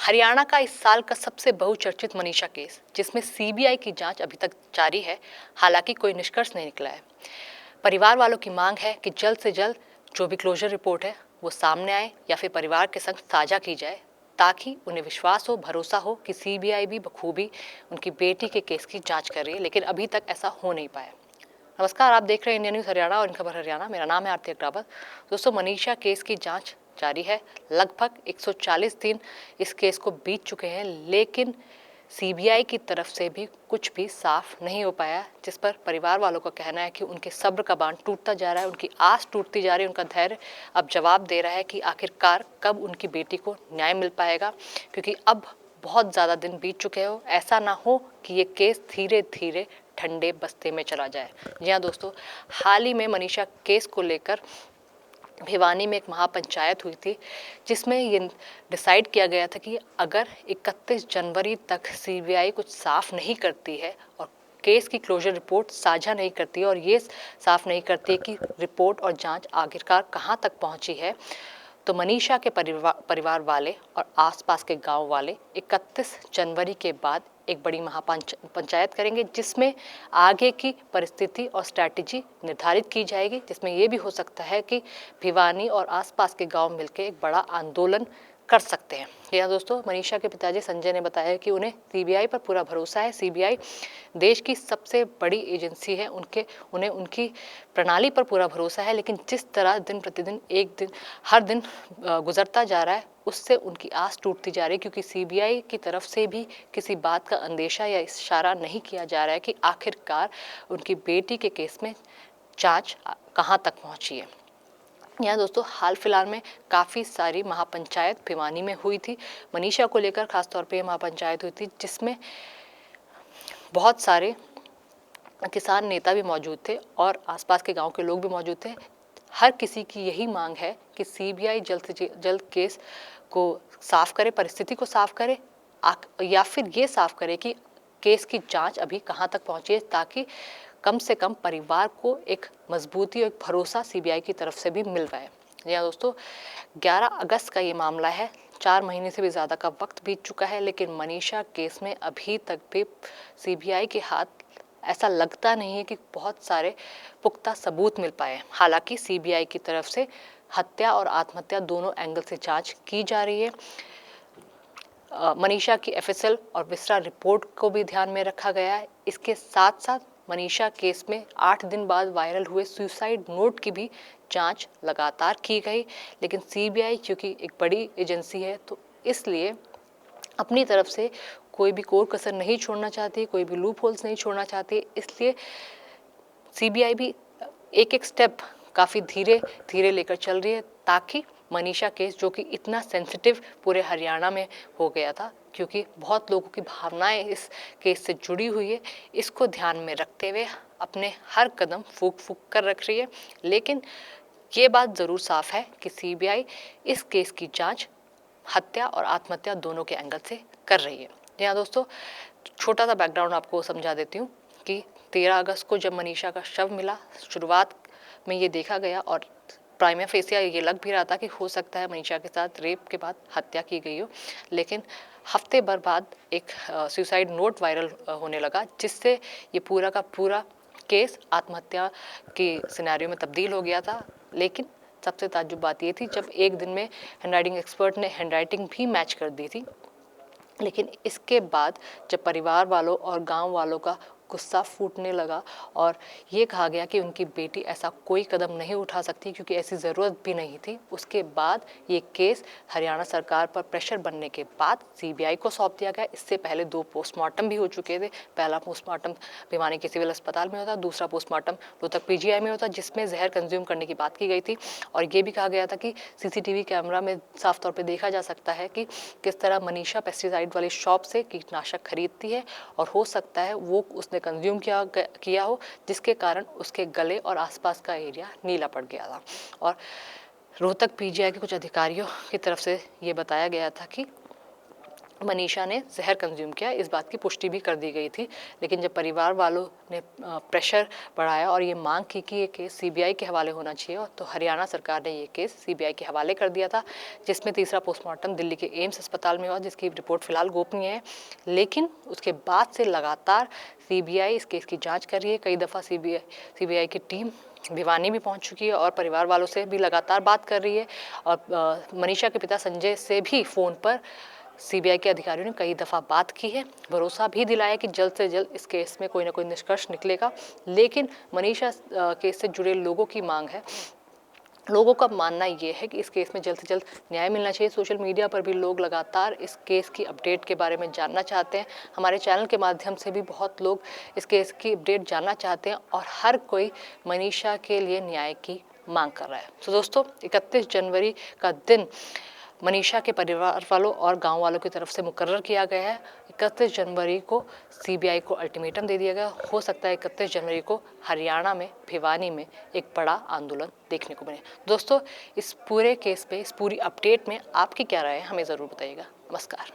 हरियाणा का इस साल का सबसे बहुचर्चित मनीषा केस, जिसमें सीबीआई की जांच अभी तक जारी है, हालांकि कोई निष्कर्ष नहीं निकला है। परिवार वालों की मांग है कि जल्द से जल्द जो भी क्लोजर रिपोर्ट है वो सामने आए या फिर परिवार के संग साझा की जाए, ताकि उन्हें विश्वास हो, भरोसा हो कि सीबीआई भी बखूबी उनकी बेटी के केस की जांच कर रही है, लेकिन अभी तक ऐसा हो नहीं पाया। नमस्कार, आप देख रहे हैं इंडिया न्यूज़ हरियाणा और इन खबर हरियाणा। मेरा नाम है आरती अग्रावत। दोस्तों, मनीषा केस की जांच जारी है। लगभग 140 दिन इस केस को बीत चुके हैं, लेकिन सीबीआई की तरफ से भी कुछ भी साफ नहीं हो पाया, जिस पर परिवार वालों का कहना है कि उनके सब्र का बांध टूटता जा रहा है, उनकी आस टूटती जा रही है, उनका धैर्य अब जवाब दे रहा है कि आखिरकार कब उनकी बेटी को न्याय मिल पाएगा, क्योंकि अब बहुत ज़्यादा दिन बीत चुके हो। ऐसा ना हो कि ये केस धीरे धीरे ठंडे बस्ते में चला जाए। जी हाँ दोस्तों, हाल ही में मनीषा केस को लेकर भिवानी में एक महापंचायत हुई थी, जिसमें ये डिसाइड किया गया था कि अगर 31 जनवरी तक सीबीआई कुछ साफ नहीं करती है और केस की क्लोजर रिपोर्ट साझा नहीं करती है और ये साफ नहीं करती है कि रिपोर्ट और जांच आखिरकार कहाँ तक पहुंची है, तो मनीषा के परिवार वाले और आसपास के गांव वाले 31 जनवरी के बाद एक बड़ी महापंचायत करेंगे, जिसमें आगे की परिस्थिति और स्ट्रैटेजी निर्धारित की जाएगी, जिसमें ये भी हो सकता है कि भिवानी और आसपास के गांव मिलकर एक बड़ा आंदोलन कर सकते हैं। यह दोस्तों, मनीषा के पिताजी संजय ने बताया कि उन्हें सीबीआई पर पूरा भरोसा है। सीबीआई देश की सबसे बड़ी एजेंसी है, उन्हें उनकी प्रणाली पर पूरा भरोसा है, लेकिन जिस तरह दिन प्रतिदिन हर दिन गुजरता जा रहा है, उससे उनकी आस टूटती जा रही है, क्योंकि सीबीआई की तरफ से भी किसी बात का अंदेशा या इशारा नहीं किया जा रहा है कि आखिरकार उनकी बेटी के केस में जांच कहाँ तक पहुंची है। यहाँ दोस्तों, हाल फिलहाल में काफ़ी सारी महापंचायत भिवानी में हुई थी। मनीषा को लेकर खासतौर पे महापंचायत हुई थी, जिसमें बहुत सारे किसान नेता भी मौजूद थे और आसपास के गांव के लोग भी मौजूद थे। हर किसी की यही मांग है कि सीबीआई जल्द से जल्द केस को साफ करे, परिस्थिति को साफ करे, या फिर ये साफ करे कि केस की जांच अभी कहाँ तक पहुंची है, ताकि कम से कम परिवार को एक मजबूती और एक भरोसा सीबीआई की तरफ से भी मिल रहा है। या दोस्तों, 11 अगस्त का ये मामला है। 4 महीने से भी ज़्यादा का वक्त बीत चुका है, लेकिन मनीषा केस में अभी तक भी सीबीआई के हाथ ऐसा लगता नहीं है कि बहुत सारे पुख्ता सबूत मिल पाए। हालांकि सीबीआई की तरफ से हत्या और आत्महत्या दोनों एंगल से जांच की जा रही है। मनीषा की एफएसएल और विस्रा रिपोर्ट को भी ध्यान में रखा गया है। इसके साथ साथ मनीषा केस में 8 दिन बाद वायरल हुए सुसाइड नोट की भी जांच लगातार की गई, लेकिन सीबीआई क्योंकि एक बड़ी एजेंसी है, तो इसलिए अपनी तरफ से कोई भी कोर कसर नहीं छोड़ना चाहती, कोई भी लूप होल्स नहीं छोड़ना चाहती। इसलिए सीबीआई भी एक एक स्टेप काफ़ी धीरे धीरे लेकर चल रही है, ताकि मनीषा केस, जो कि इतना सेंसिटिव पूरे हरियाणा में हो गया था, क्योंकि बहुत लोगों की भावनाएं इस केस से जुड़ी हुई है, इसको ध्यान में रखते हुए अपने हर कदम फूंक फूंक कर रख रही है। लेकिन ये बात ज़रूर साफ है कि सीबीआई इस केस की जांच हत्या और आत्महत्या दोनों के एंगल से कर रही है। यहाँ दोस्तों, छोटा सा बैकग्राउंड आपको समझा देती हूँ कि 13 अगस्त को जब मनीषा का शव मिला, शुरुआत में ये देखा गया और प्राइमा फेसिया ये लग भी रहा था कि हो सकता है मनीषा के साथ रेप के बाद हत्या की गई हो, लेकिन हफ्ते भर बाद एक सुसाइड नोट वायरल होने लगा, जिससे ये पूरा का पूरा केस आत्महत्या के सिनेरियो में तब्दील हो गया था। लेकिन सबसे ताज्जुब बात ये थी, जब एक दिन में हैंडराइटिंग एक्सपर्ट ने हैंडराइटिंग भी मैच कर दी थी, लेकिन इसके बाद जब परिवार वालों और गांव वालों का गुस्सा फूटने लगा और ये कहा गया कि उनकी बेटी ऐसा कोई कदम नहीं उठा सकती क्योंकि ऐसी ज़रूरत भी नहीं थी, उसके बाद ये केस हरियाणा सरकार पर प्रेशर बनने के बाद सीबीआई को सौंप दिया गया। इससे पहले 2 पोस्टमार्टम भी हो चुके थे। पहला पोस्टमार्टम भिवानी के सिविल अस्पताल में होता, दूसरा पोस्टमार्टम रोहतक पीजीआई में होता, जिसमें जहर कंज्यूम करने की बात की गई थी और ये भी कहा गया था कि सीसीटीवी कैमरा में साफ तौर पर देखा जा सकता है कि किस तरह मनीषा पेस्टिसाइड वाली शॉप से कीटनाशक खरीदती है और हो सकता है वो उसने कंज्यूम किया हो, जिसके कारण उसके गले और आसपास का एरिया नीला पड़ गया था। और रोहतक पीजीआई के कुछ अधिकारियों की तरफ से ये बताया गया था कि मनीषा ने जहर कंज्यूम किया, इस बात की पुष्टि भी कर दी गई थी। लेकिन जब परिवार वालों ने प्रेशर बढ़ाया और ये मांग की कि ये केस सीबीआई के हवाले होना चाहिए, तो हरियाणा सरकार ने ये केस सीबीआई के हवाले कर दिया था, जिसमें तीसरा पोस्टमार्टम दिल्ली के एम्स अस्पताल में हुआ, जिसकी रिपोर्ट फिलहाल गोपनीय है। लेकिन उसके बाद से लगातार सीबीआई इस केस की जाँच कर रही है। कई दफ़ा सीबीआई की टीम भिवानी भी पहुंच चुकी है और परिवार वालों से भी लगातार बात कर रही है। और मनीषा के पिता संजय से भी फ़ोन पर सीबीआई के अधिकारियों ने कई दफ़ा बात की है, भरोसा भी दिलाया कि जल्द से जल्द इस केस में कोई ना कोई निष्कर्ष निकलेगा। लेकिन मनीषा केस से जुड़े लोगों की मांग है, लोगों का मानना ये है कि इस केस में जल्द से जल्द न्याय मिलना चाहिए। सोशल मीडिया पर भी लोग लगातार इस केस की अपडेट के बारे में जानना चाहते हैं। हमारे चैनल के माध्यम से भी बहुत लोग इस केस की अपडेट जानना चाहते हैं और हर कोई मनीषा के लिए न्याय की मांग कर रहा है। तो दोस्तों, 31 जनवरी का दिन मनीषा के परिवार वालों और गांव वालों की तरफ से मुकर्रर किया गया है। 31 जनवरी को सीबीआई को अल्टीमेटम दे दिया गया। हो सकता है 31 जनवरी को हरियाणा में भिवानी में एक बड़ा आंदोलन देखने को मिले। दोस्तों, इस पूरे केस पे, इस पूरी अपडेट में आपकी क्या राय है, हमें ज़रूर बताइएगा। नमस्कार।